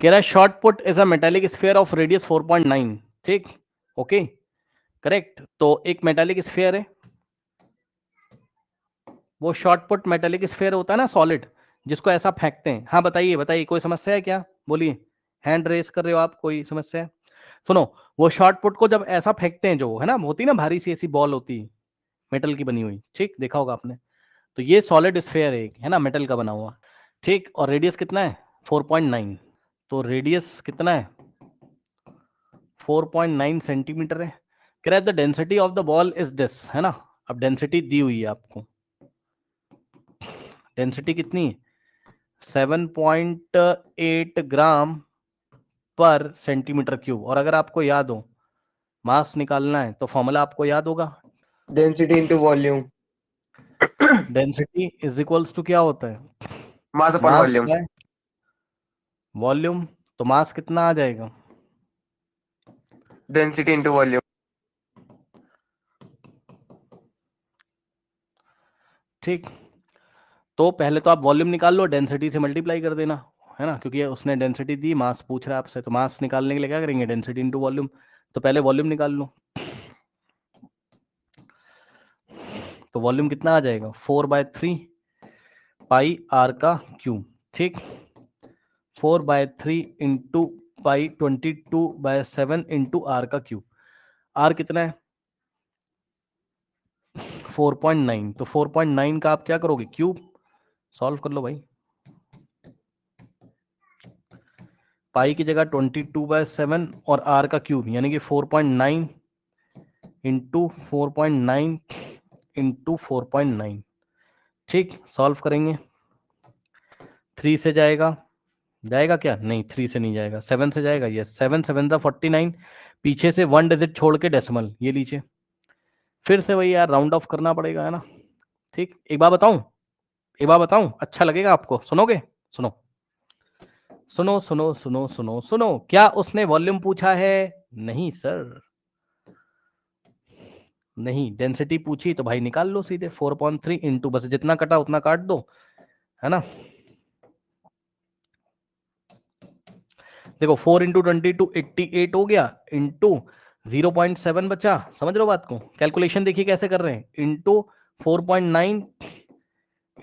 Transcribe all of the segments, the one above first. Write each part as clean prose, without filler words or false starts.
कह रहा है short put is a metallic sphere of radius 4.9। ठीक, ओके, करेक्ट। तो एक मेटालिक स्फीयर है, वो शॉर्ट पुट मेटालिक स्फीयर होता है ना सॉलिड, जिसको ऐसा फेंकते हैं। हाँ बताइए बताइए, कोई समस्या है क्या? बोलिए, हैंड रेस कर रहे हो आप, कोई समस्या है? सुनो, वो शॉर्ट पुट को जब ऐसा फेंकते हैं, जो है ना, होती ना भारी सी ऐसी बॉल होती है मेटल की बनी हुई, ठीक, देखा होगा आपने। तो ये सॉलिड स्फीयर है ना, मेटल का बना हुआ, ठीक। और रेडियस कितना है? 4.9। तो रेडियस कितना है? 4.9 सेंटीमीटर है। कह रहा है the density of the ball is this, है ना। अब डेंसिटी दी हुई है आपको, डेंसिटी कितनी है? 7.8 ग्राम पर सेंटीमीटर क्यूब। और अगर आपको याद हो मास निकालना है तो फॉर्मूला आपको याद होगा, density into volume, density is equals to क्या होता है? Mass upon mass volume. By volume. तो मास कितना आ जाएगा? Density into volume. ठीक, तो पहले तो आप वॉल्यूम निकाल लो, डेंसिटी से मल्टीप्लाई कर देना, है ना, क्योंकि उसने डेंसिटी दी, मास पूछ रहा है आपसे, तो मास निकालने के लिए क्या करेंगे? Density into volume. तो पहले वॉल्यूम निकाल लो, तो वॉल्यूम कितना आ जाएगा? 4/3 पाई आर का क्यूब। ठीक, 4/3 इंटू पाई 22/7 इंटू आर का क्यूब। आर कितना है? 4.9। तो 4.9 का आप क्या करोगे? क्यूब। सॉल्व कर लो भाई। पाई की जगह 22/7 और आर का क्यूब, यानी कि 4.9 इंटू 4.9 इंटू 4.9। ठीक, सॉल्व करेंगे। 3 से जाएगा, जाएगा क्या? नहीं, 3 से नहीं जाएगा, 7 से जाएगा। ये 7 7 49, पीछे से 1 डिजिट छोड़ के डेसिमल, ये लीजिए। फिर से वही यार, राउंड ऑफ करना पड़ेगा, है ना। ठीक, एक बार बताऊं, एक बार बताऊं, अच्छा लगेगा आपको, सुनोगे? सुनो सुनो सुनो सुनो सुनो सुनो, क्या उसने वॉल्यूम पूछा है? नहीं सर, नहीं। डेंसिटी पूछी तो भाई निकाल लो सीधे, 4.3 इंटू, बस जितना कटा उतना काट दो, है ना। देखो 4 इंटू 22 88 हो गया, इंटू 0.7 बचा। समझ रहे हो बात को? कैलकुलेशन देखिए कैसे कर रहे हैं, इंटू 4.9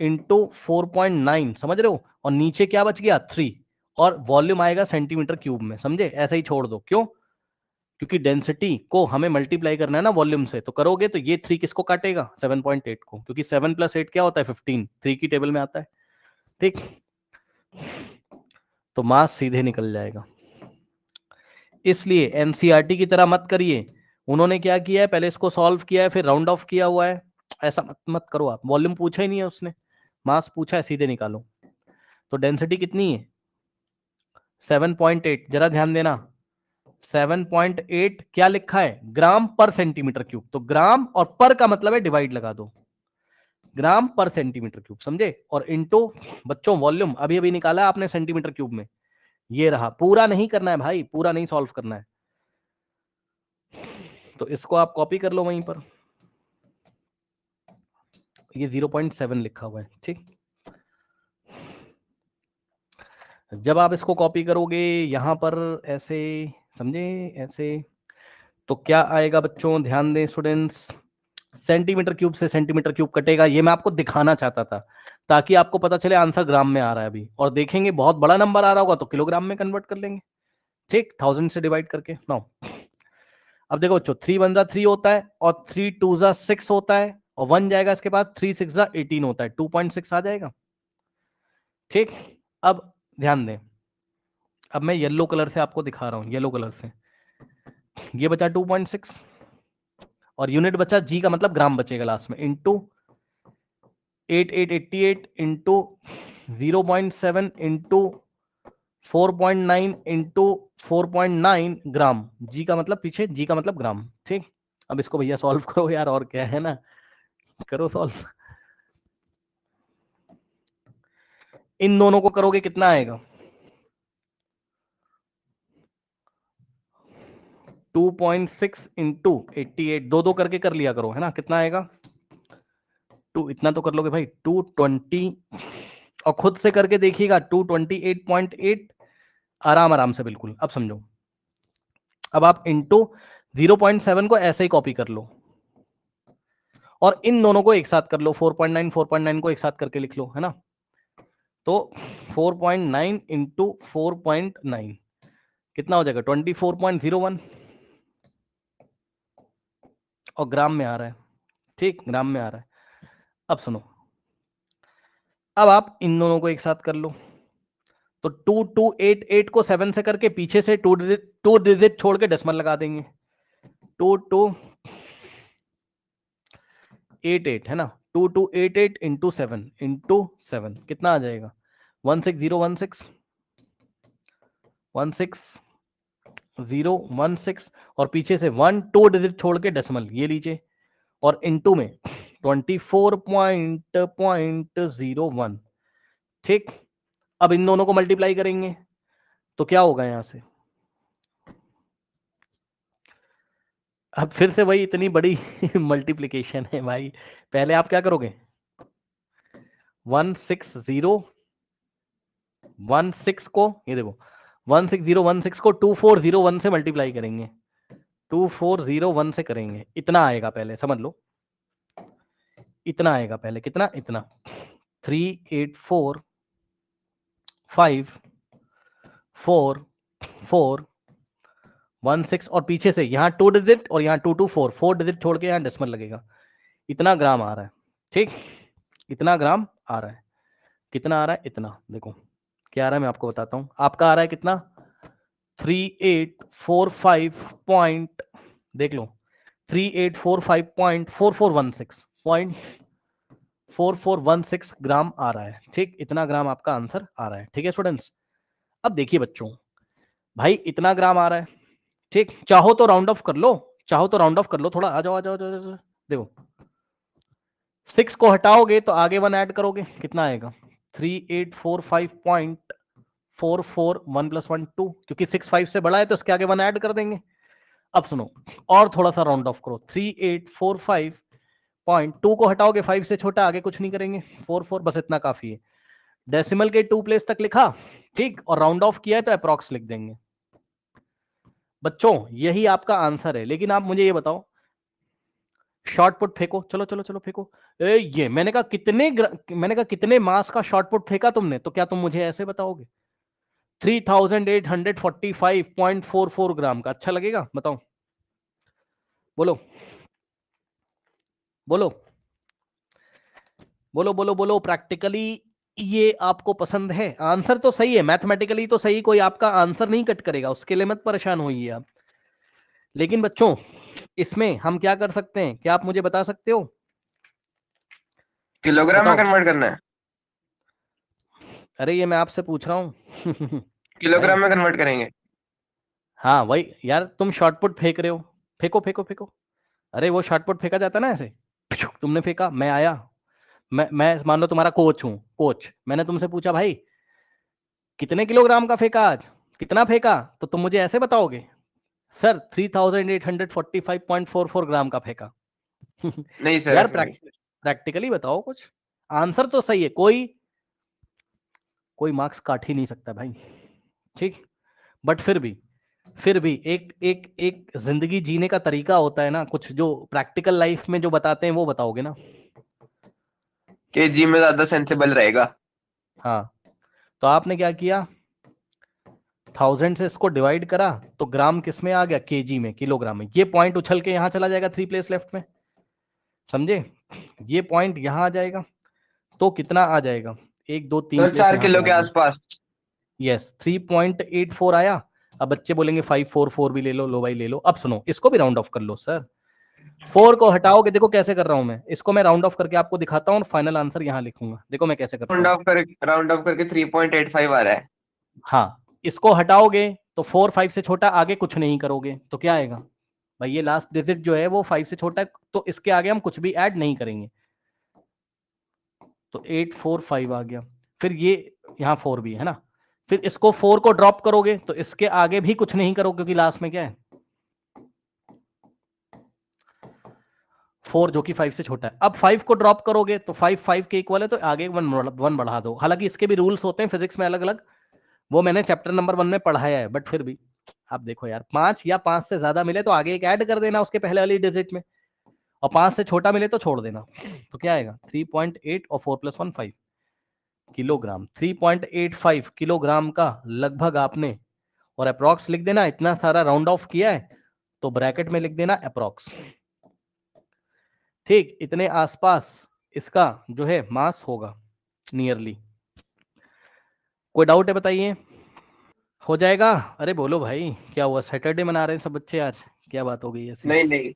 इंटू 4.9, समझ रहे हो। और नीचे क्या बच गया? 3। और वॉल्यूम आएगा सेंटीमीटर क्यूब में, समझे? ऐसे ही छोड़ दो, क्यों? क्योंकि डेंसिटी को हमें मल्टीप्लाई करना है ना वॉल्यूम से, तो करोगे तो ये 3 किसको काटेगा? 7.8 को, क्योंकि 7 + 8 क्या होता है? 15, 3 की टेबल में आता है। ठीक, तो मास सीधे निकल जाएगा। इसलिए एनसीईआरटी की तरह मत करिए, उन्होंने क्या किया है, पहले इसको सॉल्व किया है, फिर राउंड ऑफ किया हुआ है। ऐसा मत करो आप, वॉल्यूम पूछा ही नहीं है उसने, मास पूछा है, सीधे निकालो। तो डेंसिटी कितनी है? 7.8। जरा ध्यान देना, 7.8 क्या लिखा है? ग्राम पर सेंटीमीटर क्यूब। तो ग्राम और पर का मतलब है डिवाइड लगा दो, ग्राम पर सेंटीमीटर क्यूब, समझे? और इंटू, बच्चों वॉल्यूम अभी अभी निकाला आपने सेंटीमीटर क्यूब में, ये रहा। पूरा नहीं करना है भाई, पूरा नहीं सॉल्व करना है। तो इसको आप कॉपी कर लो वहीं पर, ये 0.7 लिखा हुआ है। ठीक, जब आप इसको कॉपी करोगे यहां पर ऐसे, समझे, ऐसे, तो क्या आएगा बच्चों? ध्यान दें स्टूडेंट्स, सेंटीमीटर क्यूब से सेंटीमीटर क्यूब कटेगा, ये मैं आपको दिखाना चाहता था, ताकि आपको पता चले आंसर ग्राम में आ रहा है अभी। और देखेंगे बहुत बड़ा नंबर आ रहा होगा तो किलोग्राम में कन्वर्ट कर लेंगे। ठीक, 1000 से डिवाइड करके। नाउ अब देखो बच्चों, 3 × 1 = 3 होता है, और 3 × 2 = 6 होता है, और 1 जाएगा इसके बाद, 3 × 6 = 18 होता है, 2.6 आ जाएगा। ठीक, अब ध्यान दें, अब मैं येलो कलर से आपको दिखा रहा हूं, येलो कलर से, ये बचा 2.6, और यूनिट बचा जी का मतलब ग्राम बचेगा लास्ट में, इंटू 8888 इंटू 0.7 इंटू 4.9 इंटू 4.9 ग्राम। जी का मतलब पीछे, जी का मतलब ग्राम। ठीक, अब इसको भैया सॉल्व करो यार, और क्या है ना, करो सॉल्व। इन दोनों को करोगे कितना आएगा? 2.6 इंटू 88, दो करके कर लिया करो, है ना। कितना आएगा? 2, इतना तो कर लोगे भाई, 220, और खुद से करके देखिएगा, 228.8 आराम आराम से बिल्कुल। अब समझो, अब आप इंटू 0.7 को ऐसे ही कॉपी कर लो और इन दोनों को एक साथ कर लो, 4.9 4.9 को एक साथ करके लिख लो, है ना। तो 4.9 इंटू 4.9 कितना हो जाएगा 24.01 और ग्राम में आ रहा है, ठीक, ग्राम में आ रहा है। अब सुनो, अब आप इन दोनों को एक साथ कर लो, तो 2288 को 7 से करके पीछे से टू डिजिट छोड़ के डेसिमल लगा देंगे। 2288 है ना, 2288 इंटू 7 कितना आ जाएगा 16016 16016 और पीछे से 2 डिजिट छोड़ के डेसिमल ये लीजिए और इनटू में 24.01। ठीक, अब इन दोनों को मल्टीप्लाई करेंगे तो क्या होगा यहां से, अब फिर से वही इतनी बड़ी मल्टीप्लिकेशन है भाई। पहले आप क्या करोगे 16016 को, ये देखो 16016 को 2401 से मल्टीप्लाई करेंगे, 2401 से करेंगे, इतना आएगा पहले समझ लो, इतना आएगा पहले, कितना, इतना 38454416 और पीछे से यहाँ 2 डिजिट और यहाँ 224 4 डिजिट छोड़ के यहाँ डेसिमल लगेगा, इतना ग्राम आ रहा है। ठीक, इतना ग्राम आ रहा है, कितना आ रहा है, इतना देखो क्या आ रहा है, मैं आपको बताता हूँ। आपका आ रहा है कितना 3845 पॉइंट, देख लो 3845.4416 ग्राम आ रहा है। ठीक, इतना ग्राम आपका आंसर आ रहा है। ठीक है स्टूडेंट्स, अब देखिए बच्चों, भाई इतना ग्राम आ रहा है, ठीक, चाहो तो राउंड ऑफ कर लो, चाहो तो राउंड ऑफ कर लो, थोड़ा आ जाओ आ जाओ, देखो 6 को हटाओगे तो आगे 1 ऐड करोगे, कितना आएगा 3845.44 1 + 1 2, क्योंकि 6 5 से बड़ा है तो इसके आगे 1 ऐड कर देंगे। अब सुनो, और थोड़ा सा राउंड ऑफ करो, 3845.2 को हटाओगे 5 से छोटा, आगे कुछ नहीं करेंगे, 44, बस इतना काफी है। डेसिमल के 2 प्लेस तक लिखा, ठीक, और राउंड ऑफ किया है तो अप्रॉक्स लिख देंगे। बच्चों यही आपका आंसर है, लेकिन आप मुझे ये बताओ, शॉर्टपुट फेंको, चलो चलो चलो फेंको। ये मैंने कहा कितने मास का शॉर्टपुट फेंका तुमने, तो क्या तुम मुझे ऐसे बताओगे 3845.44 ग्राम का, अच्छा लगेगा, बताओ, बोलो बोलो बोलो बोलो बोलो, प्रैक्टिकली ये आपको पसंद है? आंसर तो सही है, मैथमेटिकली तो सही, कोई आपका आंसर नहीं कट करेगा, उसके लिए मत परेशान होइए आप। लेकिन बच्चों इसमें हम क्या कर सकते हैं, क्या आप मुझे बता सकते हो? किलोग्राम में बताओ। कन्वर्ट करना है, अरे ये मैं आपसे पूछ रहा हूँ भाई। किलोग्राम में कन्वर्ट करेंगे। हाँ वही यार, तुम शॉर्टपुट फेंक रहे हो, फेंको फेंको फेंको। अरे वो शॉर्टपुट फेंका जाता है ना ऐसे, तुमने फेंका, मैं आया, मैं मान लो तुम्हारा कोच हूँ, कोच, मैंने तुमसे पूछा भाई कितने किलोग्राम का फेंका आज, कितना फेंका, तो तुम मुझे ऐसे बताओगे सर 3845.44 ग्राम का फेंका। नहीं सर, यार प्रैक्टिकली बताओ कुछ, आंसर तो सही है, कोई कोई मार्क्स काट ही नहीं सकता भाई। ठीक, बट फिर भी एक एक एक जिंदगी जीने का तरीका होता है ना, कुछ जो प्रैक्टिकल लाइफ में जो बताते हैं वो बताओगे ना। केजी में ज्यादा सेंसिबल रहेगा। हाँ, तो आपने क्या किया, 1000 से इसको डिवाइड करा तो ग्राम किस में आ गया, केजी में, किलोग्राम में। ये पॉइंट उछल के यहां चला जाएगा 3 प्लेस लेफ्ट में, समझे, ये पॉइंट यहां आ जाएगा, तो कितना आ जाएगा 1 2 3 सर प्लेस 4 यहां पे किलो आ के गया। आसपास। यस 3.84 आया। अब बच्चे बोलेंगे 544 भी ले लो भाई ले लो। अब सुनो, इसको भी राउंड ऑफ कर लो सर, 4 को हटाओगे, देखो कैसे कर रहा हूं मैं, इसको मैं राउंड ऑफ करके आपको दिखाता हूँ और फाइनल आंसर यहां लिखूंगा, देखो मैं कैसे करता हूँ। राउंड ऑफ करके 3.85 आ रहा है। हाँ, इसको हटाओगे तो 4 5 से छोटा, आगे कुछ नहीं करोगे तो क्या आएगा भाई, ये लास्ट डिजिट जो है वो 5 से छोटा है, तो इसके आगे हम कुछ भी ऐड नहीं करेंगे, तो 845 आ गया। फिर ये यहाँ 4 भी है ना, फिर इसको 4 को ड्रॉप करोगे तो इसके आगे भी कुछ नहीं करोगे, क्योंकि लास्ट में क्या है 4 जो कि 5 से छोटा है। अब 5 को ड्रॉप करोगे तो 5 5 के इक्वल है, तो आगे 1 बढ़ा दो। हालांकि इसके भी रूल्स होते हैं फिजिक्स में अलग अलग, वो मैंने चैप्टर नंबर 1 में पढ़ाया है, बट फिर भी आप देखो यार, 5 या 5 से ज्यादा मिले तो आगे एक ऐड कर देना उसके पहले वाली डिजिट में, और 5 से छोटा मिले तो छोड़ देना। तो क्या आएगा 3.8 और 4 + 1 5 किलोग्राम। 3.85 किलोग्राम का लगभग आपने, और अप्रॉक्स लिख देना, इतना सारा राउंड ऑफ किया है तो ब्रैकेट में लिख देना अप्रॉक्स। ठीक, इतने आसपास इसका जो है मास होगा नियरली। कोई डाउट है बताइए? हो जाएगा? अरे बोलो भाई, क्या हुआ, सैटरडे मना रहे हैं सब बच्चे आज, क्या बात हो गई ऐसी? नहीं नहीं